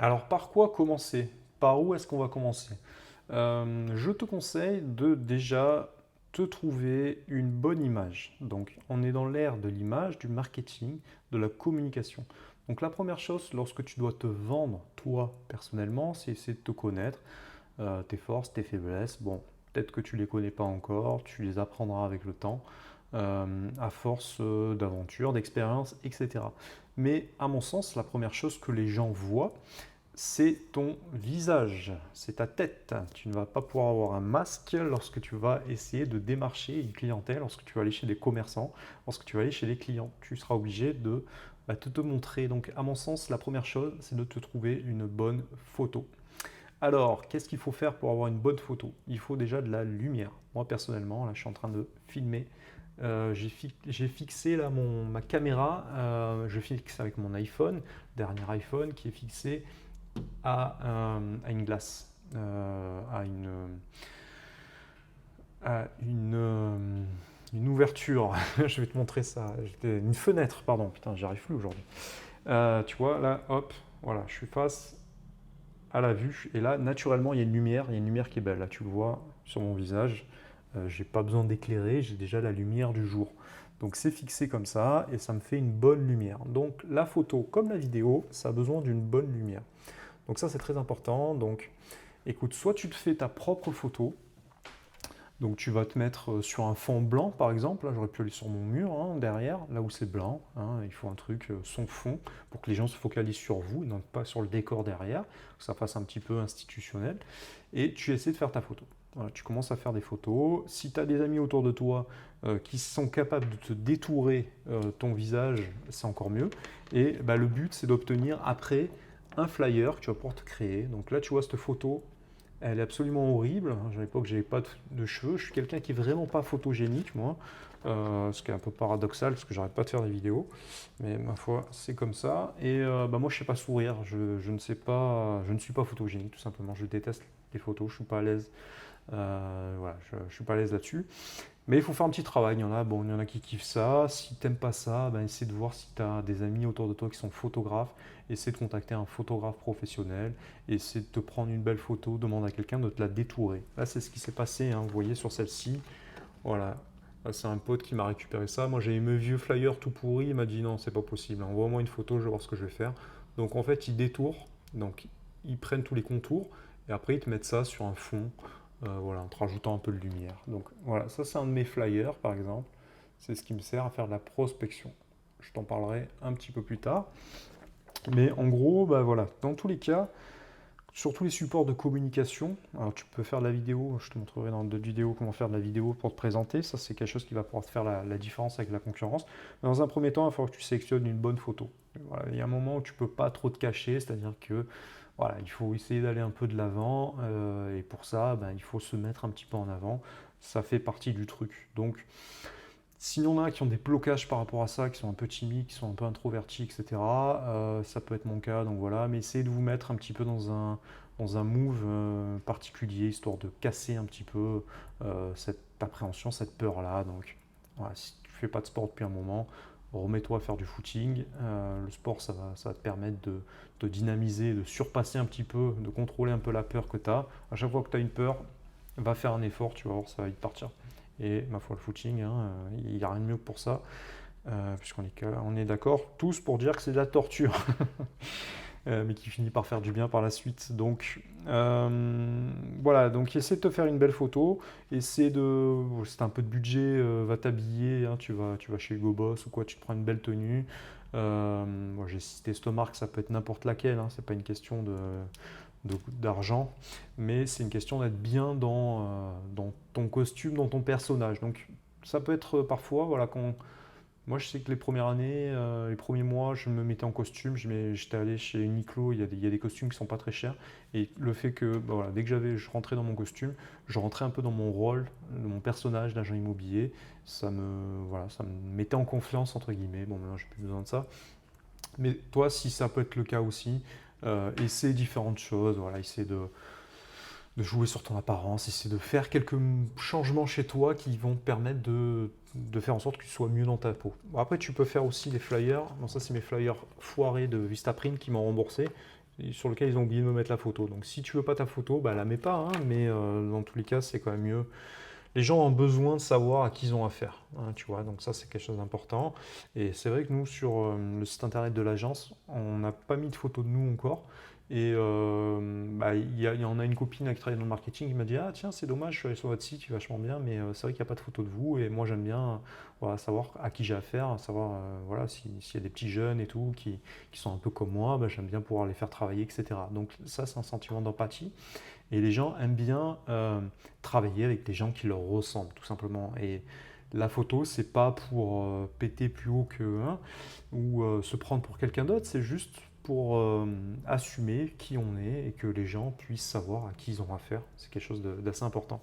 Alors, par quoi commencer? Par où est-ce qu'on va commencer? Je te conseille de déjà te trouver une bonne image. Donc, on est dans l'ère de l'image, du marketing, de la communication. Donc, la première chose, lorsque tu dois te vendre, toi, personnellement, c'est essayer de te connaître, tes forces, tes faiblesses. Bon, peut-être que tu ne les connais pas encore, tu les apprendras avec le temps, à force d'aventure, d'expérience, etc. Mais à mon sens, la première chose que les gens voient, c'est ton visage, c'est ta tête. Tu ne vas pas pouvoir avoir un masque lorsque tu vas essayer de démarcher une clientèle, lorsque tu vas aller chez des commerçants, lorsque tu vas aller chez les clients. Tu seras obligé de te montrer. Donc, à mon sens, la première chose, c'est de te trouver une bonne photo. Alors, qu'est-ce qu'il faut faire pour avoir une bonne photo? Il faut déjà de la lumière. Moi, personnellement, là, je suis en train de filmer. J'ai fixé là ma caméra, je fixe avec mon iPhone, dernier iPhone, qui est fixé à une glace, à une ouverture. Je vais te montrer ça. Une fenêtre, pardon. Putain, j'y arrive plus aujourd'hui. Tu vois, là, hop, voilà, je suis face à la vue. Et là, naturellement, il y a une lumière qui est belle. Là, tu le vois sur mon visage. J'ai pas besoin d'éclairer, j'ai déjà la lumière du jour. Donc c'est fixé comme ça et ça me fait une bonne lumière. Donc la photo comme la vidéo, ça a besoin d'une bonne lumière. Donc ça c'est très important. Donc écoute, soit tu te fais ta propre photo, donc tu vas te mettre sur un fond blanc par exemple, là j'aurais pu aller sur mon mur hein, derrière, là où c'est blanc, hein, il faut un truc sans fond pour que les gens se focalisent sur vous, et non pas sur le décor derrière, que ça fasse un petit peu institutionnel, et tu essaies de faire ta photo. Voilà, tu commences à faire des photos. Si tu as des amis autour de toi qui sont capables de te détourer ton visage, c'est encore mieux. Et bah, le but, c'est d'obtenir après un flyer que tu vas pouvoir te créer. Donc là, tu vois cette photo, elle est absolument horrible. À l'époque, j'avais pas de cheveux. Je suis quelqu'un qui est vraiment pas photogénique, moi. Ce qui est un peu paradoxal parce que j'arrête pas de faire des vidéos. Mais ma foi, c'est comme ça. Et bah, moi, je sais pas sourire. Je ne sais pas, je ne suis pas photogénique, tout simplement. Je déteste les photos. Je suis pas à l'aise. Voilà, je ne suis pas à l'aise là-dessus. Mais il faut faire un petit travail. Il y en a qui kiffent ça. Si tu n'aimes pas ça, ben, essaie de voir si tu as des amis autour de toi qui sont photographes. Essaie de contacter un photographe professionnel. Essaie de te prendre une belle photo. Demande à quelqu'un de te la détourer. Là, c'est ce qui s'est passé. Hein, vous voyez sur celle-ci. Voilà. Là, c'est un pote qui m'a récupéré ça. Moi, j'ai mes vieux flyers tout pourris. Il m'a dit non, c'est pas possible. Envoie-moi une photo, je vais voir ce que je vais faire. Donc, en fait, ils détourent. Donc, ils prennent tous les contours. Et après, ils te mettent ça sur un fond voilà, en te rajoutant un peu de lumière. Donc voilà, ça c'est un de mes flyers par exemple. C'est ce qui me sert à faire de la prospection. Je t'en parlerai un petit peu plus tard. Mais en gros, bah voilà, dans tous les cas, sur tous les supports de communication, alors tu peux faire de la vidéo, je te montrerai dans d'autres vidéos comment faire de la vidéo pour te présenter, ça c'est quelque chose qui va pouvoir te faire la différence avec la concurrence. Mais dans un premier temps, il faut que tu sélectionnes une bonne photo. Voilà, il y a un moment où tu ne peux pas trop te cacher, c'est-à-dire que voilà, il faut essayer d'aller un peu de l'avant, et pour ça, ben, il faut se mettre un petit peu en avant, ça fait partie du truc. Donc, s'il y en a qui ont des blocages par rapport à ça, qui sont un peu timides, qui sont un peu introvertis, etc., ça peut être mon cas, donc voilà, mais essayez de vous mettre un petit peu dans un move particulier, histoire de casser un petit peu cette appréhension, cette peur-là. Donc voilà, si tu ne fais pas de sport depuis un moment, remets-toi à faire du footing. Le sport, ça va te permettre de te dynamiser, de surpasser un petit peu, de contrôler un peu la peur que tu as. À chaque fois que tu as une peur, va faire un effort, tu vas voir, ça va vite partir. Et ma foi, le footing, hein, il n'y a rien de mieux que pour ça, puisqu'on est d'accord tous pour dire que c'est de la torture, mais qui finit par faire du bien par la suite. Donc voilà, donc essaie de te faire une belle photo, essaie de, si tu as un peu de budget, va t'habiller, hein, tu vas chez Hugo Boss ou quoi, tu te prends une belle tenue. Moi j'ai cité cette marque, ça peut être n'importe laquelle, hein, c'est pas une question d'argent, mais c'est une question d'être bien dans ton costume, dans ton personnage. Donc ça peut être parfois, voilà, quand moi je sais que les premières années, les premiers mois, je me mettais en costume, j'étais allé chez Uniqlo, il y a des costumes qui sont pas très chers, et le fait que bah, voilà, dès que je rentrais dans mon costume, je rentrais un peu dans mon rôle, de mon personnage d'agent immobilier, ça me mettait en confiance entre guillemets. Bon, maintenant j'ai plus besoin de ça, mais toi, si ça peut être le cas aussi, essaie différentes choses, voilà, essaie de jouer sur ton apparence, essaie de faire quelques changements chez toi qui vont te permettre de faire en sorte que tu sois mieux dans ta peau. Bon, après, tu peux faire aussi des flyers. Bon, ça, c'est mes flyers foirés de Vistaprint qui m'ont remboursé. sur lequel ils ont oublié de me mettre la photo. Donc si tu veux pas ta photo, bah la mets pas, hein, mais dans tous les cas, c'est quand même mieux. Les gens ont besoin de savoir à qui ils ont affaire, hein, tu vois, donc ça c'est quelque chose d'important. Et c'est vrai que nous, sur le site internet de l'agence, on n'a pas mis de photos de nous encore. Et bah, il y en a une copine qui travaille dans le marketing qui m'a dit: ah tiens, c'est dommage, je suis allé sur votre site, il est vachement bien, mais c'est vrai qu'il n'y a pas de photos de vous. Et moi j'aime bien voilà, savoir à qui j'ai affaire, savoir voilà, s'il y a des petits jeunes et tout qui sont un peu comme moi, bah, j'aime bien pouvoir les faire travailler, etc. Donc ça c'est un sentiment d'empathie. Et les gens aiment bien travailler avec des gens qui leur ressemblent, tout simplement. Et la photo, c'est pas pour péter plus haut que un ou se prendre pour quelqu'un d'autre, c'est juste pour assumer qui on est et que les gens puissent savoir à qui ils ont affaire. C'est quelque chose d'assez important.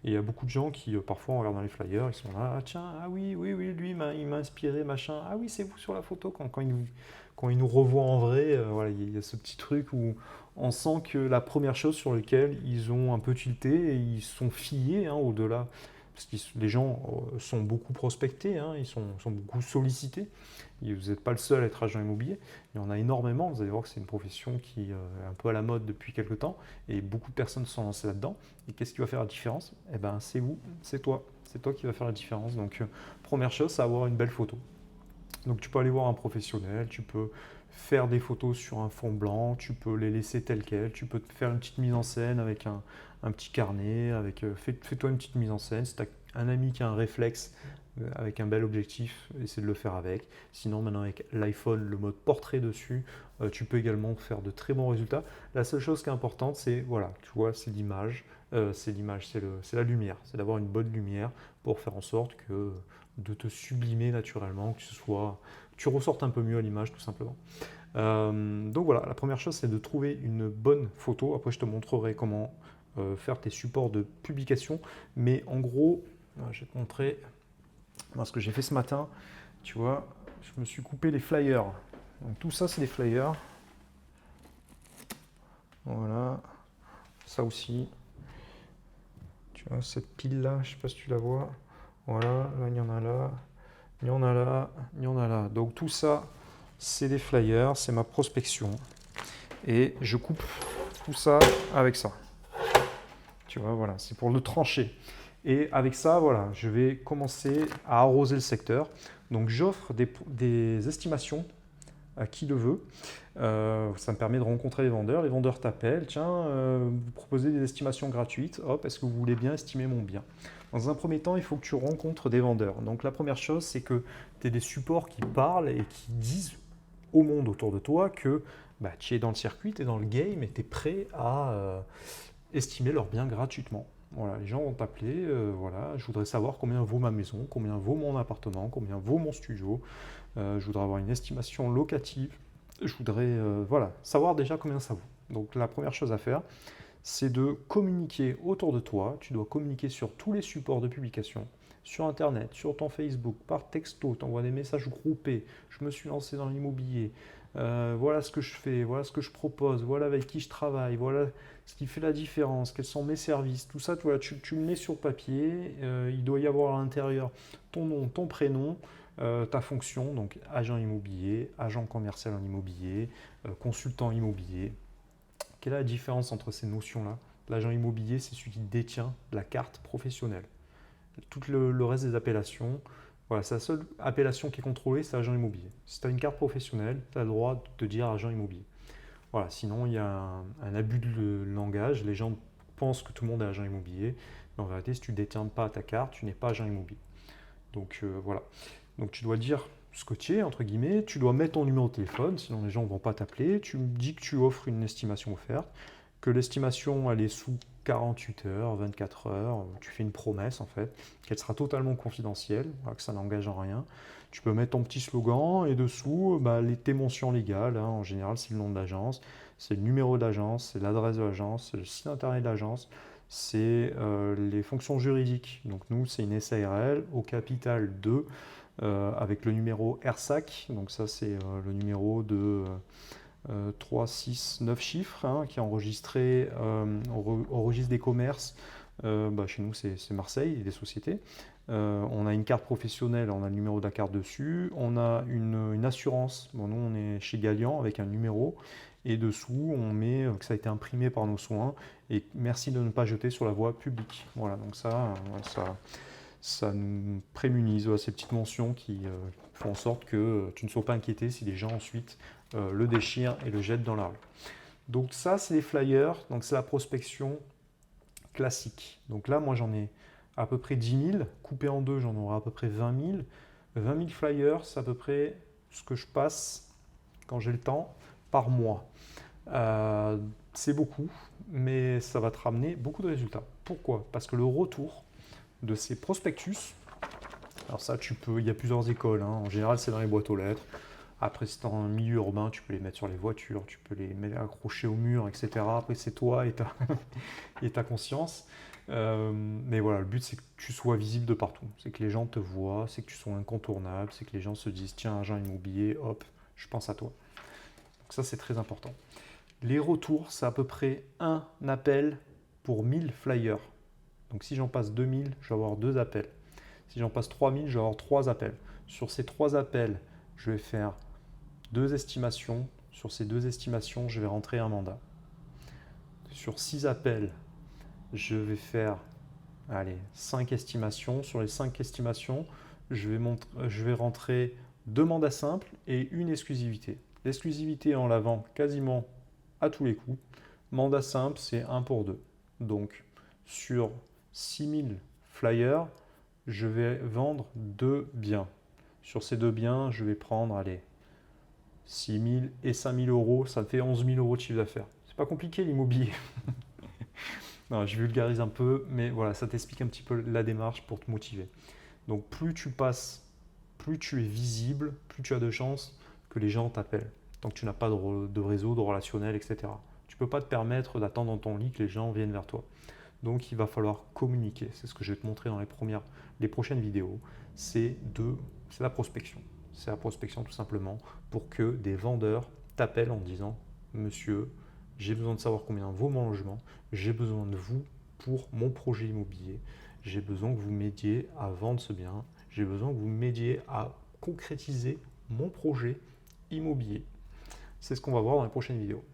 Et il y a beaucoup de gens qui, parfois, en regardant les flyers, ils sont là: ah tiens, ah oui, oui, oui, lui, il m'a inspiré, machin. Ah oui, c'est vous sur la photo. Quand il nous revoit en vrai, voilà, il y a ce petit truc où on sent que la première chose sur laquelle ils ont un peu tilté et ils sont fiés, hein, au-delà. Parce que les gens sont beaucoup prospectés, hein, ils sont beaucoup sollicités. Et vous n'êtes pas le seul à être agent immobilier. Il y en a énormément. Vous allez voir que c'est une profession qui est un peu à la mode depuis quelques temps. Et beaucoup de personnes se sont lancées là-dedans. Et qu'est-ce qui va faire la différence? Eh ben, c'est vous, c'est toi. C'est toi qui va faire la différence. Donc, première chose, c'est avoir une belle photo. Donc, tu peux aller voir un professionnel, tu peux faire des photos sur un fond blanc, tu peux les laisser telles quelles, tu peux te faire une petite mise en scène avec un petit carnet, fais-toi une petite mise en scène. Si tu as un ami qui a un réflexe avec un bel objectif, essaie de le faire avec. Sinon, maintenant avec l'iPhone, le mode portrait dessus, tu peux également faire de très bons résultats. La seule chose qui est importante, c'est voilà, tu vois, c'est l'image. C'est la lumière. C'est d'avoir une bonne lumière pour faire en sorte que de te sublimer naturellement, que tu ressortes un peu mieux à l'image tout simplement. Donc voilà, la première chose c'est de trouver une bonne photo. Après je te montrerai comment faire tes supports de publication. Mais en gros, je vais te montrer ce que j'ai fait ce matin. Tu vois, je me suis coupé les flyers. Donc tout ça c'est des flyers. Voilà, ça aussi. Tu vois, cette pile là, je sais pas si tu la vois. Voilà, là il y en a là, il y en a là, il y en a là. Donc tout ça, c'est des flyers, c'est ma prospection. Et je coupe tout ça avec ça. Tu vois, voilà, c'est pour le trancher. Et avec ça, voilà, je vais commencer à arroser le secteur. Donc j'offre des estimations à qui le veut. Ça me permet de rencontrer les vendeurs. Les vendeurs t'appellent: tiens, vous proposez des estimations gratuites. Hop, est-ce que vous voulez bien estimer mon bien? Dans un premier temps, il faut que tu rencontres des vendeurs. Donc la première chose, c'est que tu aies des supports qui parlent et qui disent au monde autour de toi que bah, tu es dans le circuit, tu es dans le game et tu es prêt à estimer leur bien gratuitement. Voilà, les gens vont t'appeler, voilà, je voudrais savoir combien vaut ma maison, combien vaut mon appartement, combien vaut mon studio, je voudrais avoir une estimation locative, je voudrais voilà, savoir déjà combien ça vaut. Donc la première chose à faire, c'est de communiquer autour de toi. Tu dois communiquer sur tous les supports de publication, sur Internet, sur ton Facebook, par texto, tu envoies des messages groupés. Je me suis lancé dans l'immobilier. Voilà ce que je fais, voilà ce que je propose, voilà avec qui je travaille, voilà ce qui fait la différence, quels sont mes services. Tout ça, voilà, tu le mets sur papier. Il doit y avoir à l'intérieur ton nom, ton prénom, ta fonction, donc agent immobilier, agent commercial en immobilier, consultant immobilier. Quelle est la différence entre ces notions-là? L'agent immobilier, c'est celui qui détient la carte professionnelle. Tout le reste des appellations, voilà, c'est la seule appellation qui est contrôlée, c'est agent immobilier. Si tu as une carte professionnelle, tu as le droit de te dire agent immobilier. Voilà, sinon, il y a un abus de langage. Les gens pensent que tout le monde est agent immobilier. Mais en vérité, si tu ne détiens pas ta carte, tu n'es pas agent immobilier. Donc voilà. Donc tu dois dire ce que tu es, entre guillemets. Tu dois mettre ton numéro de téléphone, sinon les gens ne vont pas t'appeler. Tu me dis que tu offres une estimation offerte, que l'estimation elle est sous 48 heures, 24 heures. Tu fais une promesse en fait, qu'elle sera totalement confidentielle, voilà, que ça n'engage en rien. Tu peux mettre ton petit slogan et dessous tes mentions légales. Hein, en général, c'est le nom de l'agence, c'est le numéro de l'agence, c'est l'adresse de l'agence, c'est le site internet de l'agence, c'est les fonctions juridiques. Donc nous, c'est une SARL au capital 2 avec le numéro RSAC. Donc ça, c'est le numéro de 3, 6, 9 chiffres hein, qui est enregistré au registre des commerces. Chez nous, c'est Marseille et des sociétés. On a une carte professionnelle, on a le numéro de la carte dessus. On a une assurance. Bon, nous, on est chez Gallian avec un numéro. Et dessous, on met que ça a été imprimé par nos soins et merci de ne pas jeter sur la voie publique. Voilà, donc ça nous prémunise, ces petites mentions qui font en sorte que tu ne sois pas inquiété si les gens ensuite le déchirent et le jettent dans la rue. Donc ça, c'est les flyers, donc c'est la prospection classique. Donc là, moi, j'en ai à peu près 10 000. Coupé en deux, j'en aurai à peu près 20 000. 20 000 flyers, c'est à peu près ce que je passe quand j'ai le temps par mois. C'est beaucoup, mais ça va te ramener beaucoup de résultats. Pourquoi? Parce que le retour de ces prospectus, alors ça, il y a plusieurs écoles, hein. En général, c'est dans les boîtes aux lettres. Après, si tu es dans un milieu urbain, tu peux les mettre sur les voitures, tu peux les mettre accrochés au mur, etc. Après, c'est toi et ta conscience. Mais voilà, le but, c'est que tu sois visible de partout. C'est que les gens te voient, c'est que tu sois incontournable, c'est que les gens se disent, tiens, agent immobilier, hop, je pense à toi. Donc ça, c'est très important. Les retours, c'est à peu près un appel pour 1000 flyers. Donc si j'en passe 2000, je vais avoir 2 appels. Si j'en passe 3000, je vais avoir 3 appels. Sur ces 3 appels, je vais faire 2 estimations. Sur ces 2 estimations, je vais rentrer un mandat. Sur 6 appels, je vais faire 5 estimations. Sur les 5 estimations, je vais rentrer 2 mandats simples et une exclusivité. L'exclusivité, on la vend quasiment à tous les coups. Mandat simple, c'est 1 pour 2. Donc, sur 6000 flyers, je vais vendre 2 biens. Sur ces 2 biens, je vais prendre 6 000 et 5 000 euros, ça me fait 11 000 euros de chiffre d'affaires. C'est pas compliqué l'immobilier. Non, je vulgarise un peu, mais voilà, ça t'explique un petit peu la démarche pour te motiver. Donc plus tu passes, plus tu es visible, plus tu as de chances que les gens t'appellent. Donc tu n'as pas de réseau, de relationnel, etc. Tu ne peux pas te permettre d'attendre dans ton lit que les gens viennent vers toi. Donc il va falloir communiquer. C'est ce que je vais te montrer dans les prochaines vidéos. C'est la prospection. C'est la prospection tout simplement pour que des vendeurs t'appellent en disant « Monsieur, j'ai besoin de savoir combien vaut mon logement, j'ai besoin de vous pour mon projet immobilier, j'ai besoin que vous m'aidiez à vendre ce bien, j'ai besoin que vous m'aidiez à concrétiser mon projet immobilier. » C'est ce qu'on va voir dans les prochaines vidéos.